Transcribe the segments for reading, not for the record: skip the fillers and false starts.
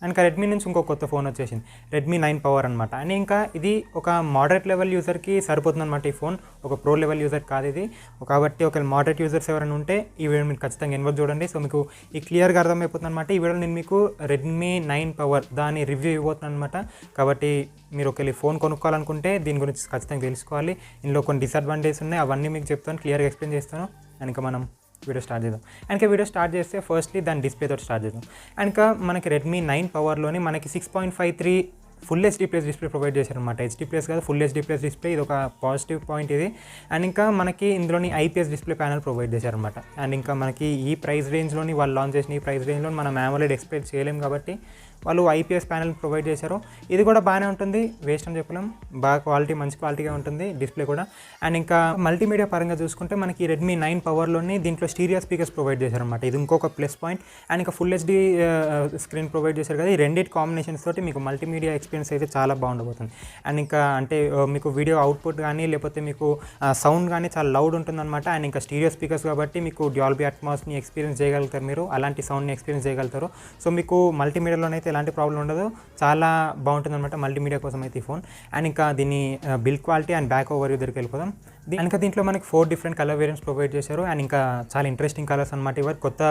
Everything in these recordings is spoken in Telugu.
అండ్ రెడ్మీ నుంచి ఇంకో కొత్త ఫోన్ వచ్చేసింది, రెడ్మీ 9 పవర్ అనమాట. అండ్ ఇంకా ఇది ఒక మోడరేట్ లెవెల్ యూజర్కి సరిపోతుంది అనమాట ఈ ఫోన్, ఒక ప్రో లెవెల్ యూజర్ కాదు ఇది. కాబట్టి ఒక మోడరేట్ యూజర్స్ ఎవరైనా ఉంటే ఈ వీడియో మీరు ఖచ్చితంగా ఎన్వర్క్ చూడండి. సో మీకు ఈ క్లియర్గా అర్థమైపోతుంది అనమాట. ఈ వీడియోలో నేను మీకు రెడ్మీ 9 పవర్ దాని రివ్యూ ఇవ్వబోతున్నాను అనమాట. కాబట్టి మీరు ఒకవేళ ఫోన్ కొనుక్కోవాలనుకుంటే దీని గురించి ఖచ్చితంగా తెలుసుకోవాలి. ఇందులో కొన్ని డిసడ్వాంటేజెస్ ఉన్నాయి, అవన్నీ మీకు చెప్తాను, క్లియర్గా ఎక్స్ప్లెయిన్ చేస్తాను. అండ్ ఇంకా మనం వీడియో స్టార్ట్ చేద్దాం. అండ్ వీడియో స్టార్ట్ చేస్తే ఫస్ట్లీ దాని డిస్ప్లేతో స్టార్ట్ చేద్దాం. అండ్ మనకి రెడ్మీ 9 పవర్లోని మనకి 6.53 full HD plus display provide చేశారనమాట. హెచ్డీ ప్లస్ కాదు, ఫుల్ హెచ్డీ ప్లస్ డిస్ప్లే, ఇది ఒక పాజిటివ్ పాయింట్ ఇది. అండ్ ఇంకా మనకి ఇందులోని ఐపీఎస్ డిస్ప్లే ప్యానల్ ప్రొవైడ్ చేశారనమాట. అండ్ ఇంకా మనకి ఈ ప్రైస్ రేంజ్లోని వాళ్ళు లాంచ్ చేసిన ఈ ప్రైస్ రేంజ్లో మనం AMOLED ఎక్స్పెక్ట్ చేయలేం కాబట్టి వాళ్ళు ఐపీఎస్ ప్యానల్ ప్రొవైడ్ చేశారు. ఇది కూడా బాగానే ఉంటుంది, వేస్ట్ అని చెప్పలేం, బాగా క్వాలిటీ మంచి క్వాలిటీగా ఉంటుంది డిస్ప్లే కూడా. అండ్ ఇంకా మల్టీమీడియా పరంగా చూసుకుంటే మనకి రెడ్మీ 9 పవర్లోని దీంట్లో స్టీరియో స్పీకర్స్ ప్రొవైడ్ చేశారనమాట. ఇది ఇంకొక ప్లస్ పాయింట్. అండ్ ఇంకా ఫుల్ హెచ్డీ స్క్రీన్ ప్రొవైడ్ చేశారు కదా, ఈ రెండింటి కాంబినేషన్స్ తోటి మీకు మల్టీమీడియా ఎక్స్పీరియన్స్ అయితే చాలా బాగుండబోతుంది. అండ్ ఇంకా అంటే మీకు వీడియో అవుట్పుట్ కానీ లేకపోతే మీకు సౌండ్ కానీ చాలా లౌడ్ ఉంటుందన్నమాట. అండ్ ఇంకా స్టీరియో స్పీకర్స్ కాబట్టి మీకు డాల్బీ అట్మాస్ని ఎక్స్పీరియన్స్ చేయగలుగుతారు, మీరు అలాంటి సౌండ్ని ఎక్స్పీరియన్స్ చేయగలుగుతారు. సో మీకు మల్టీమీడియాలోనైతే ఎలాంటి ప్రాబ్లం ఉండదు, చాలా బాగుంటుంది అనమాట మల్టీమీడియా కోసం అయితే ఈ ఫోన్. అండ్ ఇంకా దీని build quality and back over దగ్గరికి వెళ్ళిపోదాం. ఇంకా దీంట్లో మనకి 4 డిఫరెంట్ కలర్ వేరియంట్స్ ప్రొవైడ్ చేశారు. అండ్ ఇంకా చాలా ఇంట్రెస్టింగ్ కలర్స్ అనమాట, ఇవాళ కొత్త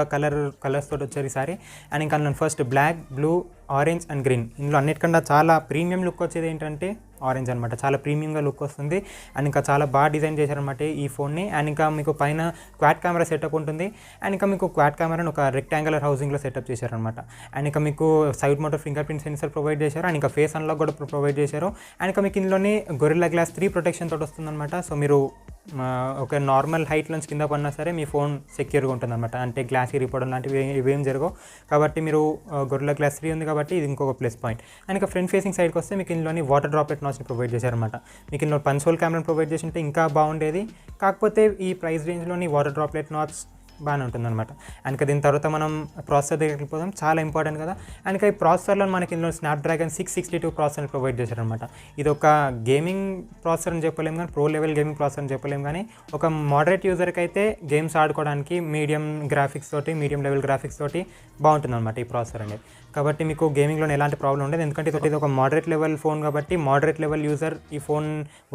కలర్స్ తోటి వచ్చారు ఈసారి. అండ్ ఇంకా first black, blue, orange and green. ఇందులో అన్నిటికన్నా చాలా ప్రీమియం లుక్ వచ్చేది ఏంటంటే ఆరెంజ్ అనమాట, చాలా ప్రీమియంగా లుక్ వస్తుంది. అండ్ ఇంకా చాలా బాగా డిజైన్ చేశారనమాట ఈ ఫోన్ని. అండ్ ఇంకా మీకు పైన క్వాడ్ కెమెరా సెటప్ ఉంటుంది. అండ్ ఇంకా మీకు క్వాడ్ కెమెరాని ఒక రెక్టాంగులర్ హౌసింగ్లో సెటప్ చేశారనమాట. అండ్ ఇంకా మీకు side motor finger print sensor provide చేశారు. అండ్ ఇంకా ఫేస్ అన్లాక్ కూడా ప్రొవైడ్ చేశారు. అండ్ ఇంకా మీకు ఇందులోని గొరిల్లా గ్లాస్ 3 ప్రొటెక్షన్ తోటి వస్తుందన్నమాట. సో మీరు ఒక నార్మల్ హైట్ నుంచి కింద పడినా సరే మీ ఫోన్ సెక్యూర్గా ఉంటుందన్నమాట, అంటే గ్లాస్ ఇరిగిపోవడం లాంటివి ఇవేం జరగవు. కాబట్టి మీరు గొరిల్లా గ్లాస్ 3 ఉంది కాబట్టి ఇది ఇంకొక ప్లస్ పాయింట్. అండ్ ఇంకా ఫ్రంట్ ఫేసింగ్ సైడ్కి వస్తే మీకు ఇందులోని వాటర్ డ్రాప్లెట్ నాచ్ని ప్రొవైడ్ చేశారనమాట. మీకు ఇందులో పంచ్ హోల్ కెమెరాని ప్రొవైడ్ చేసి ఉంటే ఇంకా బాగుండేది, కాకపోతే ఈ ప్రైస్ రేంజ్లోని వాటర్ డ్రాప్లెట్ నాచ్ బాగానే ఉంటుందన్నమాట. అండ్ దీని తర్వాత మనం ప్రాసెసర్ దగ్గరికి వెళ్ళిపోదాం, చాలా ఇంపార్టెంట్ కదా. అండ్ ఈ ప్రాసెసర్లో మనకి ఇందులో స్నాప్డ్రాగన్ 662 ప్రాసెసర్ని ప్రొవైడ్ చేశారనమాట. ఇది ఒక గేమింగ్ ప్రాసెసర్ అని చెప్పలేము కానీ, ప్రో లెవెల్ గేమింగ్ ప్రాసెసర్ అని చెప్పలేము కానీ, ఒక మోడరేట్ యూజర్కి అయితే గేమ్స్ ఆడుకోవడానికి మీడియం లెవెల్ గ్రాఫిక్స్ తోటి బాగుంటుందన్నమాట ఈ ప్రాసెసర్ అనేది. కాబట్టి మీకు గేమింగ్లో ఎలాంటి ప్రాబ్లం ఉండదు, ఎందుకంటే ఇది ఒక మోడరేట్ లెవెల్ ఫోన్ కాబట్టి మోడరేట్ లెవెల్ యూజర్ ఈ ఫోన్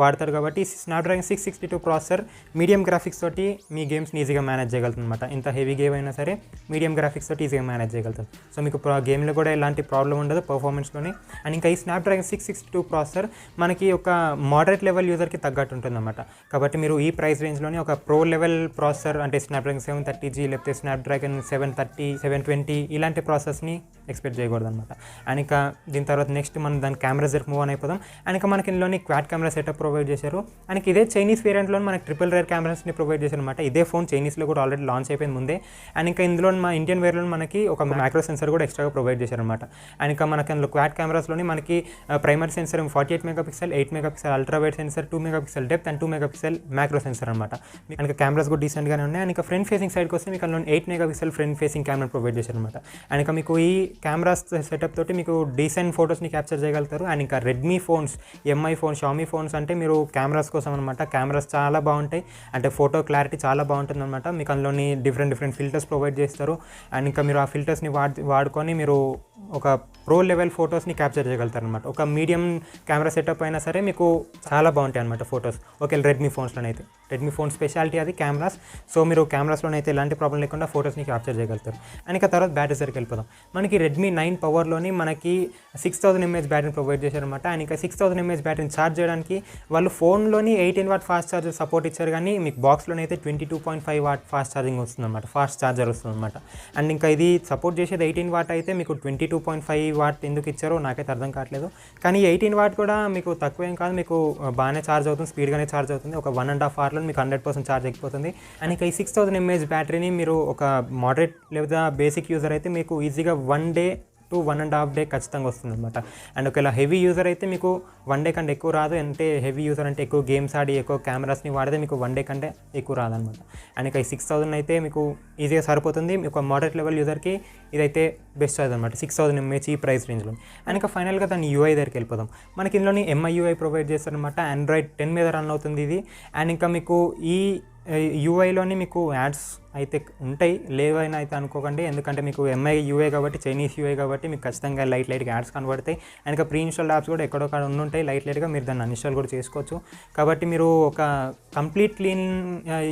వాడతారు. కాబట్టి స్నాప్డ్రాగన్ 662 ప్రాసెసర్ మీడియం గ్రాఫిక్స్ తోటి మీ గేమ్స్ని ఈజీగా మేనేజ్ చేయగలుగుతుంది అనమాట. ఇంత హెవీ గేమ్ అయినా సరే మీడియం గ్రాఫిక్స్ తోటి ఈజీగా మేనేజ్ చేయగలుగుతుంది. సో మీకు గేమ్లో కూడా ఎలాంటి ప్రాబ్లం ఉండదు పర్ఫార్మెన్స్లోని. అండ్ ఇంకా ఈ స్నాప్డ్రాగన్ 662 ప్రాసెసర్ మనకి ఒక మోడరేట్ లెవెల్ యూజర్కి తగ్గట్టు ఉంటుందన్నమాట. కాబట్టి మీరు ఈ ప్రైస్ రేంజ్లోని ఒక ప్రో లెవెల్ ప్రాసెసర్ అంటే స్నాప్డ్రాగన్ 730G లేకపోతే స్నాప్డ్రాగన్ 730, 720 ఇలాంటి ప్రాసెస్ని ఎక్స్పెక్ట్ చేయకూడదు అనమాట. అండ్ ఇంకా దీని తర్వాత నెక్స్ట్ మనం దాని కెమెరాస్ దగ్గర మూవ్ అయిపోదాం. అండ్ ఇంకా మనకి ఇందులోని క్వాడ్ కెమెరా సెటప్ ప్రొవైడ్ చేశారు. అండ్ ఇదే చైనీస్ వేరియంట్లో మనకి ట్రిపుల్ రేర్ కెమెరాస్ని ప్రొవైడ్ చేశారు అనమాట. ఇదే ఫోన్ చైనీస్లో కూడా ఆల్రెడీ లాంచ్ అయిపోయింది ముందే. అండ్ ఇంకా ఇందులో మా ఇండియన్ వేర్లో మనకి ఒక మైక్రో సెన్సర్ కూడా ఎక్స్ట్రాగా ప్రొవైడ్ చేశారనమాట. అండ్ ఇంకా మనకి అందులో క్వాడ్ కెమెరాస్లోని మనకి primary sensor 48 megapixel, 8 megapixel ultra wide sensor, 2 megapixel depth and 2 megapixel micro sensor అనమాట. అండ్ ఇంకా కెమెరాస్ కూడా డీసెంట్గానే ఉన్నాయి. అండ్ ఇంకా ఫ్రంట్ ఫేసింగ్ సైడ్కి వస్తే మీకు అందులో 8 megapixel front facing camera provide చేశారనమాట. అండ్ ఇంకా మీకు ఈ కెమెరాస్ సెటప్ తోటి మీకు డీసెంట్ ఫొటోస్ని క్యాప్చర్ చేయగలుగుతారు. అండ్ ఇంకా Redmi phones, MI phones, Xiaomi phones అంటే మీరు కెమెరాస్ కోసం అనమాట. కెమెరాస్ చాలా బాగుంటాయి, అంటే ఫోటో క్లారిటీ చాలా బాగుంటుంది అనమాట. మీకు అందులోని డిఫరెంట్ ఫిల్టర్స్ ప్రొవైడ్ చేస్తారు. అండ్ ఇంకా మీరు ఆ ఫిల్టర్స్ని వాడుకొని మీరు ఒక ప్రో లెవెల్ ఫొటోస్ని క్యాప్చర్ చేయగలుగుతారు అనమాట. ఒక మీడియం కెమెరా సెటప్ అయినా సరే మీకు చాలా బాగుంటాయి అనమాట ఫొటోస్. ఓకే, రెడ్మీ ఫోన్స్లోనైతే రెడ్మీ ఫోన్ స్పెషాలిటీ అది కెమెరాస్. సో మీరు కెమెరాస్లోనైతే ఎలాంటి ప్రాబ్లం లేకుండా ఫొటోస్ని క్యాప్చర్ చేయగలుగుతారు. అండ్ ఇంకా తర్వాత బ్యాటరీ దగ్గరికి వెళ్ళిపోదాం. మనకి రెడ్మీ 9 పవర్లోని మనకి 6000 mAh బ్యాటరీని ప్రొవైడ్ చేశారనమాట. అండ్ ఇంకా 6000 mAh బ్యాటరీని ఛార్జ్ చేయడానికి వాళ్ళు ఫోన్లోని 18 వాట్ ఫాస్ట్ ఛార్జర్ సపోర్ట్ ఇచ్చారు, కానీ మీకు బాక్స్లోనే అయితే 22.5 వాట్ ఫాస్ట్ ఛార్జింగ్ వస్తుందన్నమాట, ఫాస్ట్ ఛార్జర్ వస్తుందన్నమాట. అండ్ ఇంకా ఇది సపోర్ట్ చేసేది 18 వాట్ అయితే మీకు 22.5 వాట్ ఎందుకు ఇచ్చారో నాకైతే అర్థం కావట్లేదు. కానీ 18 వాట్ కూడా మీకు తక్కువేం కాదు, మీకు బాగానే ఛార్జ్ అవుతుంది, స్పీడ్గానే ఛార్జ్ అవుతుంది. ఒక 1.5 అవర్లో మీకు 100% ఛార్జ్ అయిపోతుంది. అండ్ ఇంకా ఈ 6000 mAh బ్యాటరీని మీరు ఒక మోడరేట్ లేదా బేసిక్ యూజర్ అయితే మీకు ఈజీగా 1 డే to 1.5 డే ఖచ్చితంగా వస్తుంది అనమాట. అండ్ ఒకవేళ హెవీ యూజర్ అయితే మీకు 1 డే కంటే ఎక్కువ రాదు. అంటే హెవీ యూజర్ అంటే ఎక్కువ గేమ్స్ ఆడి ఎక్కువ కెమెరాస్ని వాడితే మీకు 1 డే కంటే ఎక్కువ రాదనమాట. అండ్ ఇక ఈ 6000 అయితే మీకు ఈజీగా సరిపోతుంది. మీకు మోడరేట్ లెవెల్ యూజర్కి ఇదైతే బెస్ట్ చాయిస్ అనమాట, 6000 mAh ఈ ప్రైస్ రేంజ్లో. అండ్ ఇక ఫైనల్గా దాని యూఐ దగ్గరికి వెళ్ళిపోదాం. మనకి ఇందులోని ఎంఐ యూఐ ప్రొవైడ్ చేస్తారనమాట. ఆండ్రాయిడ్ 10 మీద రన్ అవుతుంది ఇది. అండ్ ఇంకా మీకు ఈ యూఐలోని మీకు యాడ్స్ అయితే ఉంటాయి, లేవని అయితే అనుకోకండి. ఎందుకంటే మీకు ఎంఐ యూఐ కాబట్టి, చైనీస్ యూఐ కాబట్టి మీకు ఖచ్చితంగా లైట్గా యాడ్స్ కనబడతాయి. అండ్ ఇంకా ప్రీ ఇన్స్టాల్ యాప్స్ కూడా ఎక్కడొక్కడ ఉండుంటాయి లైట్గా, మీరు దాన్ని అన్ఇన్స్టాల్ కూడా చేసుకోవచ్చు. కాబట్టి మీరు ఒక కంప్లీట్ క్లీన్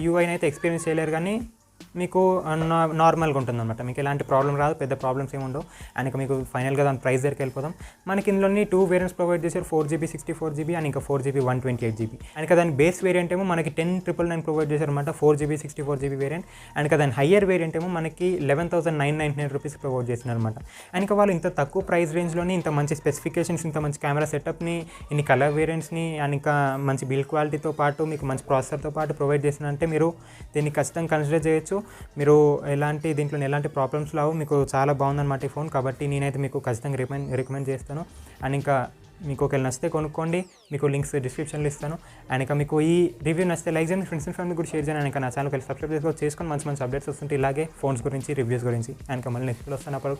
యూఐని అయితే ఎక్స్పీరియన్స్ చేయలేరు, కానీ మీకు నార్మల్గా ఉంటుందన్నమాట. మీకు ఎలాంటి ప్రాబ్లం రాదు, పెద్ద ప్రాబ్లమ్స్ ఏమి ఉండవు. అండ్ ఇంకా మీకు ఫైనల్గా దాని ప్రైస్ దగ్గరికి వెళ్ళిపోదాం. మనకి ఇందులోని 2 వేరియంట్స్ ప్రొవైడ్ చేశారు, 4GB 64GB అండ్ ఇంకా 4GB 128GB. అండ్ ఇంకా దాని బేస్ వేరియంట్ ఏమో మనకి 10,999 ప్రొవైడ్ చేశారు అనమాట, 4GB 64GB వేరియంట్. అండ్ ఇంకా దాని హయ్యర్ వేరియంట్ ఏమో మనకి 11,999 రూపీస్ ప్రొవైడ్ చేస్తున్నారు అనమాట. అండ్ ఇంకా వాళ్ళు ఇంత తక్కువ ప్రైస్ రేంజ్లోని ఇంత మంచి స్పెసిఫికేషన్స్, ఇంత మంచి కెమెరా సెటప్ని, ఇన్ని కలర్ వేరియంట్స్ని అండ్ ఇంకా మంచి బిల్డ్ క్వాలిటీతో పాటు మీకు మంచి ప్రాసెసర్తో పాటు ప్రొవైడ్ చేసినంటే మీరు దీన్ని ఖచ్చితంగా కన్సిడర్ చేయొచ్చు. మీరు దీంట్లో ఎలాంటి ప్రాబ్లమ్స్ రావు, మీకు చాలా బాగుందన్నమాట ఈ ఫోన్. కాబట్టి నేనైతే మీకు ఖచ్చితంగా రికమెండ్ చేస్తాను. అండ్ ఇంకా మీకు ఒకవేళ నచ్చితే కొనుక్కోండి, మీకు లింక్స్ డిస్క్రిప్షన్లో ఇస్తాను. అండ్ ఇంకా మీకు ఈ రివ్యూ నచ్చితే లైక్ చేయండి, ఫ్రెండ్స్ అండ్ ఫ్యామిలీ కూడా షేర్ చేయండి. ఇంకా నా ఛానల్ సబ్స్క్రైబ్ చేసుకొని మంచి అప్డేట్స్ వస్తుంటే ఇలాగే ఫోన్స్ గురించి, రివ్యూస్ గురించి. అండ్ ఇంకా మళ్ళీ నెక్స్ట్ వస్తాను అప్పుడు.